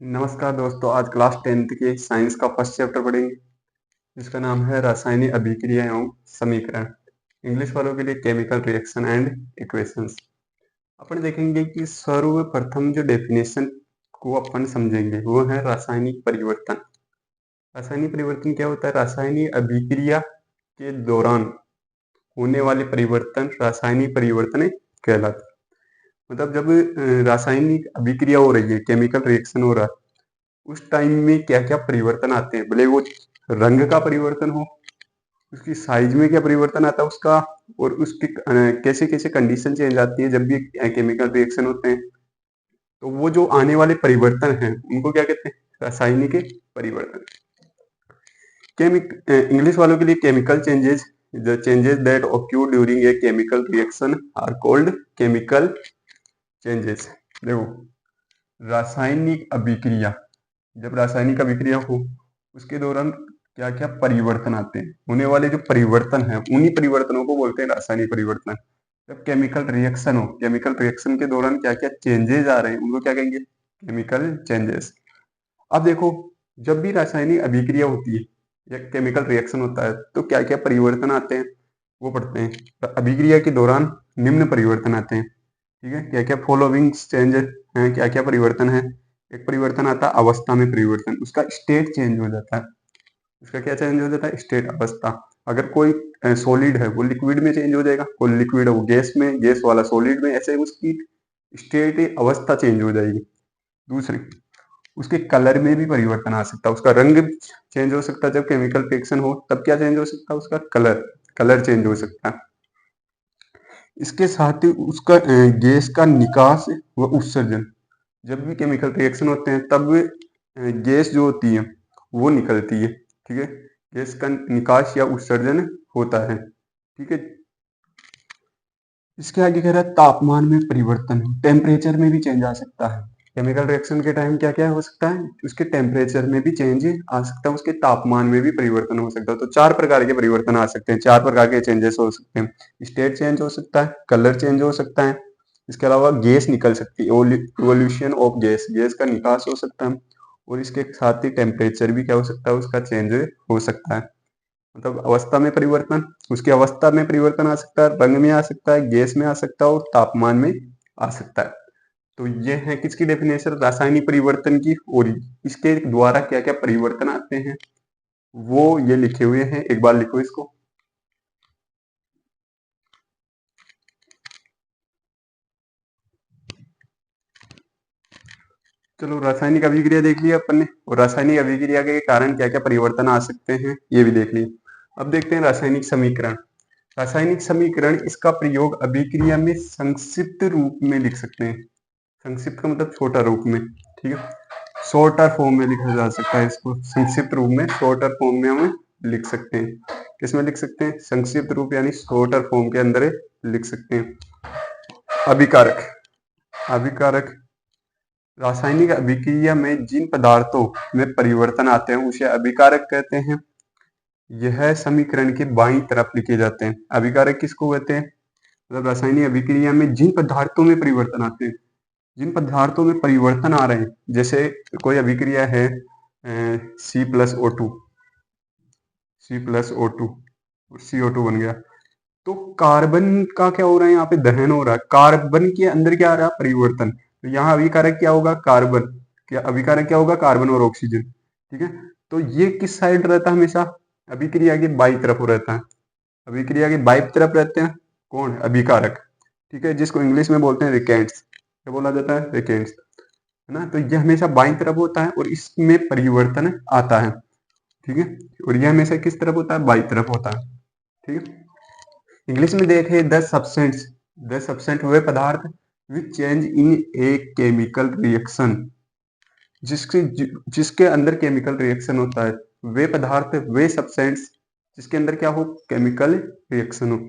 नमस्कार दोस्तों, आज क्लास 10th के साइंस का फर्स्ट चैप्टर पढ़ेंगे जिसका नाम है रासायनिक अभिक्रिया एवं समीकरण। इंग्लिश वालों के लिए केमिकल रिएक्शन एंड इक्वेशंस। अपन देखेंगे कि सर्वप्रथम जो डेफिनेशन को अपन समझेंगे वो है रासायनिक परिवर्तन। रासायनिक परिवर्तन क्या होता है? रासायनिक अभिक्रिया के दौरान होने वाले परिवर्तन रासायनिक परिवर्तन कहलाते हैं। मतलब जब रासायनिक अभिक्रिया हो रही है, केमिकल रिएक्शन हो रहा है, उस टाइम में क्या क्या परिवर्तन आते हैं, भले वो रंग का परिवर्तन हो, उसकी साइज में क्या परिवर्तन आता है उसका, और उसकी कैसे कैसे कंडीशन चेंज आती है जब भी केमिकल रिएक्शन होते हैं। तो वो जो आने वाले परिवर्तन हैं उनको क्या कहते हैं? रासायनिक परिवर्तन। इंग्लिश वालों के लिए chemical changes, the changes that occur during a chemical reaction are called chemical changes. देखो, रासायनिक अभिक्रिया, जब रासायनिक अभिक्रिया हो उसके दौरान क्या क्या परिवर्तन आते हैं, होने वाले जो परिवर्तन है उन्हीं परिवर्तनों को बोलते हैं रासायनिक परिवर्तन। जब केमिकल रिएक्शन हो, केमिकल रिएक्शन के दौरान क्या क्या चेंजेस आ रहे हैं उनको क्या कहेंगे? Chemical changes. अब देखो, जब भी रासायनिक अभिक्रिया होती है या केमिकल रिएक्शन होता है तो क्या क्या परिवर्तन आते हैं वो पढ़ते हैं। अभिक्रिया के दौरान निम्न परिवर्तन आते हैं, ठीक है? क्या क्या फॉलोइंग चेंज है, क्या क्या परिवर्तन है? एक परिवर्तन आता है अवस्था में परिवर्तन, उसका स्टेट चेंज हो जाता है। उसका क्या चेंज हो जाता है? स्टेट, अवस्था। अगर कोई सॉलिड है वो लिक्विड में चेंज हो जाएगा, कोई लिक्विड है वो गैस में, गैस वाला सॉलिड में, ऐसे उसकी स्टेट अवस्था चेंज हो जाएगी। दूसरी, उसके कलर में भी परिवर्तन आ सकता है, उसका रंग चेंज हो सकता है। जब केमिकल रिएक्शन हो तब क्या चेंज हो सकता है? उसका कलर, कलर चेंज हो सकता है। इसके साथ ही उसका गैस का निकास व उत्सर्जन, जब भी केमिकल रिएक्शन होते हैं तब गैस जो होती है वो निकलती है, ठीक है? गैस का निकास या उत्सर्जन होता है, ठीक है? इसके आगे कह रहा है तापमान में परिवर्तन, टेम्परेचर में भी चेंज आ सकता है। केमिकल रिएक्शन के टाइम क्या क्या हो सकता है? उसके टेम्परेचर में भी चेंज आ सकता है, उसके तापमान में भी परिवर्तन हो सकता है। तो 4 प्रकार के परिवर्तन आ सकते हैं, 4 प्रकार के चेंजेस हो सकते हैं। स्टेट चेंज हो सकता है, कलर चेंज हो सकता है, इसके अलावा गैस निकल सकती है, इवोल्यूशन ऑफ गैस, गैस का निकास हो सकता है, और इसके साथ ही टेम्परेचर भी क्या हो सकता है? उसका चेंज हो सकता है। मतलब अवस्था में परिवर्तन, उसकी अवस्था में परिवर्तन आ सकता है, रंग में आ सकता है, गैस में आ सकता है, और तापमान में आ सकता है। तो ये है किसकी डेफिनेशन? रासायनिक परिवर्तन की। और इसके द्वारा क्या क्या परिवर्तन आते हैं वो ये लिखे हुए हैं, एक बार लिखो इसको। चलो, रासायनिक अभिक्रिया देख लिया अपन ने, और रासायनिक अभिक्रिया के कारण क्या क्या परिवर्तन आ सकते हैं ये भी देख लिया। अब देखते हैं रासायनिक समीकरण। रासायनिक समीकरण, इसका प्रयोग अभिक्रिया में संक्षिप्त रूप में लिख सकते हैं। संक्षिप्त का मतलब छोटा रूप में, ठीक है? शॉर्टर फॉर्म में लिखा जा सकता है इसको, संक्षिप्त रूप में, शॉर्टर फॉर्म में हम लिख सकते हैं। किसमें लिख सकते हैं? संक्षिप्त रूप यानी शॉर्टर फॉर्म के अंदर लिख सकते हैं। अभिकारक, अभिकारक, रासायनिक अभिक्रिया में जिन पदार्थों में परिवर्तन आते हैं उसे अभिकारक कहते हैं। यह समीकरण के बाईं तरफ लिखे जाते हैं। अभिकारक किसको कहते हैं? मतलब रासायनिक अभिक्रिया में जिन पदार्थों में परिवर्तन आते हैं, जिन पदार्थों में परिवर्तन आ रहे हैं, जैसे कोई अभिक्रिया है C+O2, C+O2, CO2 बन गया, तो कार्बन का क्या हो रहा है? यहाँ पे दहन हो रहा है, कार्बन के अंदर क्या आ रहा है? परिवर्तन। तो यहाँ अभिकारक क्या होगा? कार्बन। क्या अभिकारक क्या होगा? कार्बन और ऑक्सीजन, ठीक है? तो ये किस साइड रहता है? हमेशा अभिक्रिया के बाई तरफ रहता है। अभिक्रिया के बाई तरफ रहते हैं कौन? अभिकारक, ठीक है? जिसको इंग्लिश में बोलते हैं रिकेंट्स। क्या बोला जाता है? रिकेंट्स, है ना? तो यह हमेशा बाई तरफ होता है और इसमें परिवर्तन आता है, ठीक है? और यह हमेशा किस तरफ होता है? बाई तरफ होता है, ठीक है? इंग्लिश में देखे द सब्सटेंट्स, द सब्सटेंट वे पदार्थ which change in a chemical reaction, जिसके जिसके अंदर केमिकल रिएक्शन होता है। वे पदार्थ, वे सब्सटेंट्स जिसके अंदर क्या हो? केमिकल रिएक्शन हो।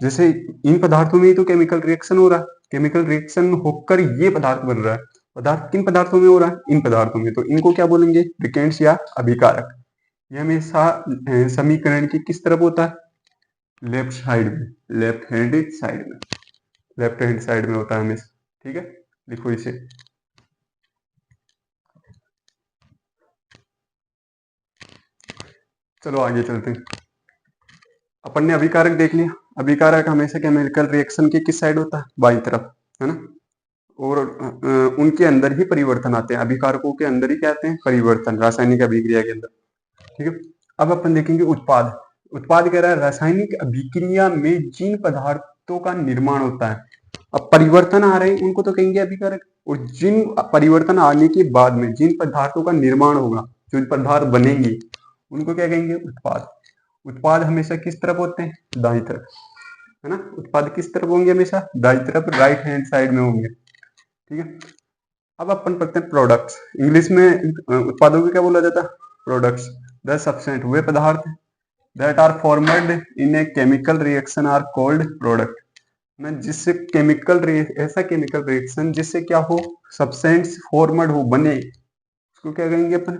जैसे इन पदार्थों में ही तो केमिकल रिएक्शन हो रहा है, केमिकल रिएक्शन होकर ये पदार्थ बन रहा है। पदार्थ किन पदार्थों में हो रहा है? इन पदार्थों में। तो इनको क्या बोलेंगे? रिकेंट्स या अभिकारक। यह हमेशा समीकरण की किस तरफ होता है? लेफ्ट साइड में, लेफ्ट हैंड साइड में, लेफ्ट हैंड साइड में होता है हमेशा, ठीक है? लिखो इसे। चलो आगे चलते हैं। अपन ने अभिकारक देख लिया। अभिकारक हमेशा केमिकल रिएक्शन के किस साइड होता है? बाईं तरफ, है ना। और उनके अंदर ही परिवर्तन आते हैं। अभिकारकों के अंदर ही क्या आते हैं? परिवर्तन, रासायनिक अभिक्रिया के अंदर। ठीक है। अब अपन देखेंगे उत्पाद। उत्पाद कह रहा है रासायनिक अभिक्रिया में जिन पदार्थों का निर्माण होता है, अब परिवर्तन आ रहे हैं उनको तो कहेंगे अभिकारक, और जिन परिवर्तन आने के बाद में जिन पदार्थों का निर्माण होगा, जो पदार्थ बनेंगे, उनको क्या कहेंगे? उत्पाद। उत्पाद हमेशा किस तरफ होते हैं? दाईं तरफ, है ना। उत्पाद किस तरफ होंगे? हमेशा दाईं तरफ, राइट हैंड साइड में होंगे। ठीक है। अब अपन पढ़ते हैं प्रोडक्ट्स। इंग्लिश में उत्पादों को क्या बोला जाता है? प्रोडक्ट्स। द सब्सटेंट, वे पदार्थ that are formed in a chemical reaction are called product. ना, जिससे ऐसा केमिकल रिएक्शन जिससे क्या हो? सब्सटेंस फॉर्मड हो, बने, उसको क्या कहेंगे अपन?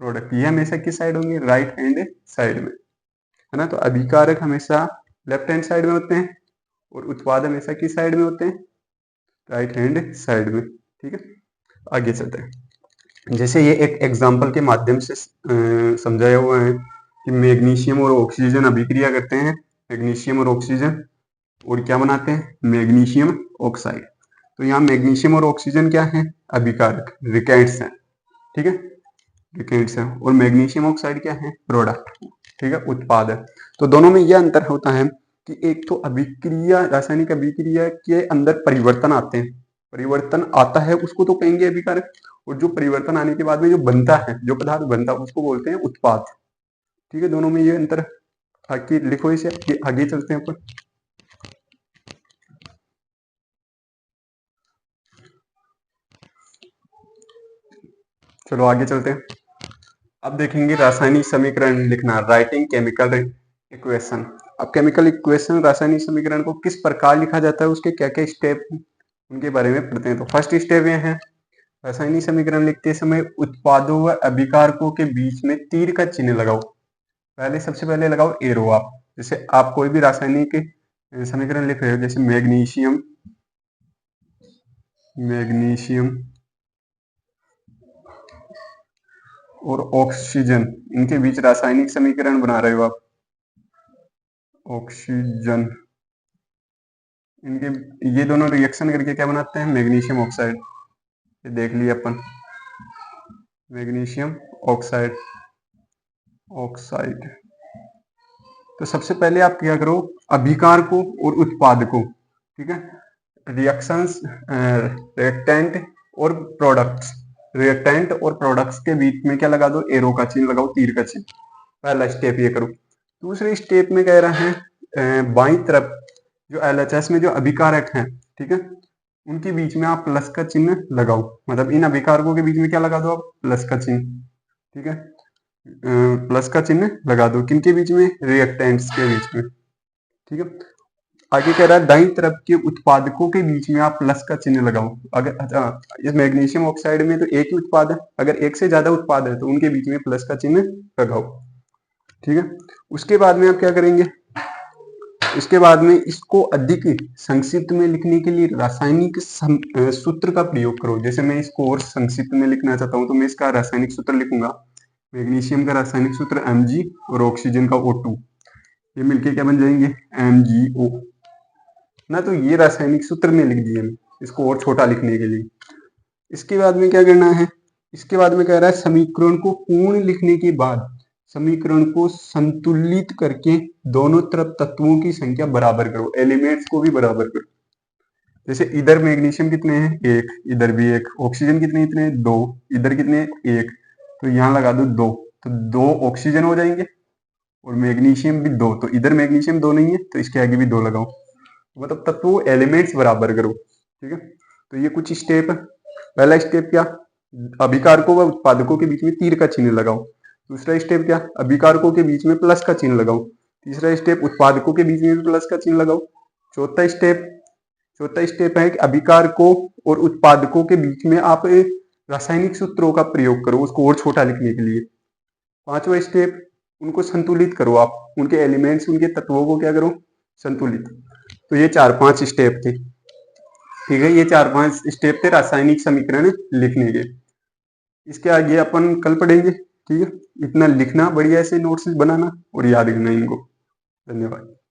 प्रोडक्ट। ये हमेशा किस साइड होंगे? राइट हैंड साइड में, है ना। तो अभिकारक हमेशा लेफ्ट हैंड साइड में होते हैं और उत्पाद हमेशा किस साइड में होते हैं? राइट हैंड साइड में। ठीक है। आगे चलते हैं। जैसे ये एक एग्जाम्पल के माध्यम से समझाया हुआ है कि मैग्नीशियम और ऑक्सीजन अभिक्रिया करते हैं। मैग्नीशियम और ऑक्सीजन, और क्या बनाते हैं? Magnesium oxide. तो यहाँ मैग्नीशियम और ऑक्सीजन क्या है? अभिकारक, रिकेंट्स हैं। ठीक है, रिकेंट्स हैं। और मैग्नीशियम ऑक्साइड क्या है? प्रोडक्ट। ठीक है, उत्पाद है। तो दोनों में यह अंतर होता है कि एक तो अभिक्रिया, रासायनिक अभिक्रिया के अंदर परिवर्तन आते हैं, परिवर्तन आता है उसको तो कहेंगे अभिकारक, और जो परिवर्तन आने के बाद में जो बनता है, जो पदार्थ बनता है, उसको बोलते हैं उत्पाद। ठीक है, दोनों में ये अंतर। आगे लिखो इसे, आगे चलते हैं अपन। चलो आगे चलते हैं। अब देखेंगे रासायनिक समीकरण लिखना, राइटिंग केमिकल इक्वेशन। अब केमिकल इक्वेशन, रासायनिक समीकरण को किस प्रकार लिखा जाता है, उसके क्या क्या स्टेप, उनके बारे में पढ़ते हैं। तो फर्स्ट स्टेप ये है, रासायनिक समीकरण लिखते समय उत्पादों व अभिकारकों के बीच में तीर का चिन्ह लगाओ। पहले, सबसे पहले लगाओ एरो। आप जैसे आप कोई भी रासायनिक समीकरण लिख रहे हो, जैसे मैग्नीशियम, मैग्नीशियम और ऑक्सीजन, इनके बीच रासायनिक समीकरण बना रहे हो आप, ऑक्सीजन, इनके ये दोनों रिएक्शन करके क्या बनाते हैं? Magnesium oxide. ये देख लिया अपन, मैग्नीशियम ऑक्साइड, ऑक्साइड। तो सबसे पहले आप क्या करो, अभिकार को और उत्पाद को, ठीक है, रिएक्शंस, रिएक्टेंट और प्रोडक्ट्स, रिएक्टेंट और प्रोडक्ट्स के बीच में क्या लगा दो? एरो का चिन्ह लगाओ, तीर का चिन्ह। पहला स्टेप ये करो। दूसरे स्टेप में कह रहा है बाईं तरफ जो एलएचएस में जो अभिकारक हैं, ठीक है, उनके बीच में आप प्लस का चिन्ह लगाओ। मतलब इन अभिकारकों के बीच में क्या लगा दो आप? प्लस का चिन्ह। ठीक है, प्लस का चिन्ह लगा दो। किनके बीच में? रिएक्टेंट्स के बीच में। ठीक है, आगे कह रहा है दाईं तरफ के उत्पादकों के बीच में आप प्लस का चिन्ह लगाओ। अगर इस मैग्नीशियम ऑक्साइड में तो एक ही उत्पाद है, अगर एक से ज्यादा उत्पाद है तो उनके बीच में प्लस का चिन्ह लगाओ। ठीक है, उसके बाद में आप क्या करेंगे? इसके बाद में इसको अधिक संक्षिप्त में लिखने के लिए रासायनिक सूत्र का प्रयोग करो। जैसे मैं इसको और संक्षिप्त में लिखना चाहता हूं तो मैं इसका रासायनिक सूत्र लिखूंगा। मैग्नीशियम का रासायनिक सूत्र Mg और ऑक्सीजन का O2, ये मिलके क्या बन जाएंगे? MgO ना। तो ये रासायनिक सूत्र में लिख दिए, इसको और छोटा लिखने के लिए। इसके बाद में क्या करना है? इसके बाद में कह रहा है समीकरण को पूर्ण लिखने के बाद समीकरण को संतुलित करके दोनों तरफ तत्वों की संख्या बराबर करो, एलिमेंट्स को भी बराबर करो। जैसे इधर मैग्नीशियम कितने हैं? एक, इधर भी एक। ऑक्सीजन कितने? इतने, दो। इधर कितने? एक। तो यहाँ लगा दो दो, तो दो ऑक्सीजन हो जाएंगे, और मैग्नीशियम भी दो। तो इधर मैग्नीशियम दो नहीं है तो इसके आगे भी दो लगाओ। मतलब तत्वों, एलिमेंट्स बराबर करो। ठीक है, तो ये कुछ स्टेप है। पहला स्टेप क्या? अभिकारकों व उत्पादकों के बीच में तीर का चिन्ह लगाओ। दूसरा स्टेप क्या? अभिकारकों के बीच में प्लस का चिन्ह लगाओ। तीसरा स्टेप, उत्पादकों के बीच में भी प्लस का चिन्ह लगाओ। चौथा स्टेप है कि अभिकारकों और उत्पादकों के बीच में आप रासायनिक सूत्रों का प्रयोग करो, उसको और छोटा लिखने के लिए। पांचवा स्टेप, उनको संतुलित करो आप, उनके एलिमेंट्स, उनके तत्वों को क्या करो? संतुलित। तो ये 4-5 स्टेप थे। ठीक है, ये 4-5 स्टेप थे रासायनिक समीकरण लिखने के। इसके आगे अपन कल पढ़ेंगे। ठीक है, इतना लिखना बढ़िया से, नोट्स बनाना और याद करना इनको। धन्यवाद।